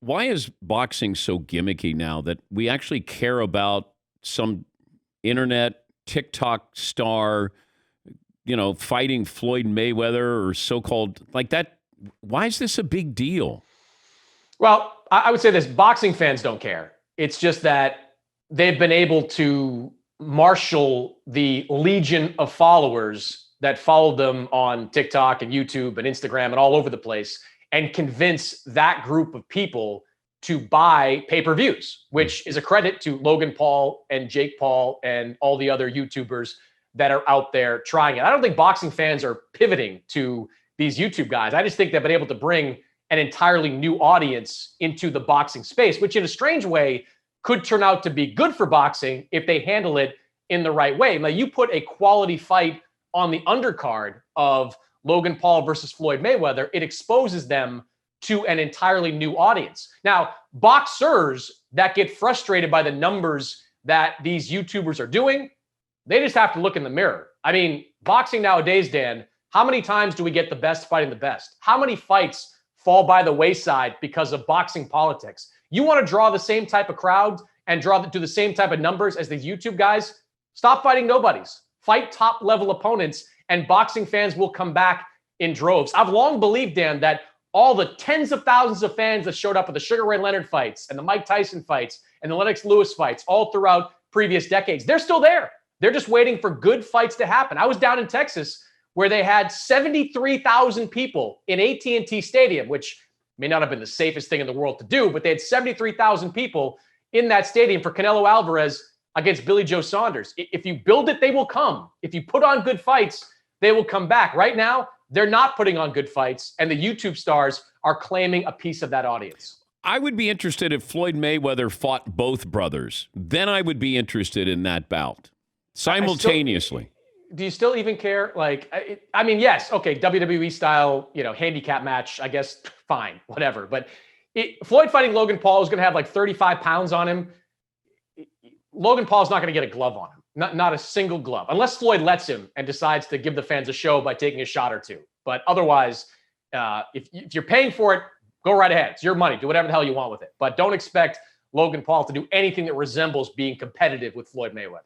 Why is boxing so gimmicky now that we actually care about some internet TikTok star, fighting Floyd Mayweather or so-called like that? Why is this a big deal? Well, I would say this: boxing fans don't care. It's just that they've been able to marshal the legion of followers that followed them on TikTok and YouTube and Instagram and all over the place and convince that group of people to buy pay-per-views, which is a credit to Logan Paul and Jake Paul and all the other YouTubers that are out there trying it. I don't think boxing fans are pivoting to these YouTube guys. I just think they've been able to bring an entirely new audience into the boxing space, which in a strange way could turn out to be good for boxing if they handle it in the right way. Now, you put a quality fight on the undercard of Logan Paul versus Floyd Mayweather, it exposes them to an entirely new audience. Now, boxers that get frustrated by the numbers that these YouTubers are doing, they just have to look in the mirror. I mean, boxing nowadays, Dan, how many times do we get the best fighting the best? How many fights fall by the wayside because of boxing politics? You want to draw the same type of crowd and do the same type of numbers as these YouTube guys? Stop fighting nobodies. Fight top level opponents, and boxing fans will come back in droves. I've long believed, Dan, that all the tens of thousands of fans that showed up at the Sugar Ray Leonard fights and the Mike Tyson fights and the Lennox Lewis fights all throughout previous decades, they're still there. They're just waiting for good fights to happen. I was down in Texas where they had 73,000 people in AT&T Stadium, which may not have been the safest thing in the world to do, but they had 73,000 people in that stadium for Canelo Alvarez against Billy Joe Saunders. If you build it, they will come. If you put on good fights, they will come back. Right now, they're not putting on good fights, and the YouTube stars are claiming a piece of that audience. I would be interested if Floyd Mayweather fought both brothers. Then I would be interested in that bout simultaneously. Do you still even care? I mean, yes, okay, WWE style, handicap match, I guess, fine, whatever. But Floyd fighting Logan Paul is going to have like 35 pounds on him. Logan Paul's not going to get a glove on him. Not a single glove, unless Floyd lets him and decides to give the fans a show by taking a shot or two. But otherwise, if you're paying for it, go right ahead. It's your money. Do whatever the hell you want with it. But don't expect Logan Paul to do anything that resembles being competitive with Floyd Mayweather.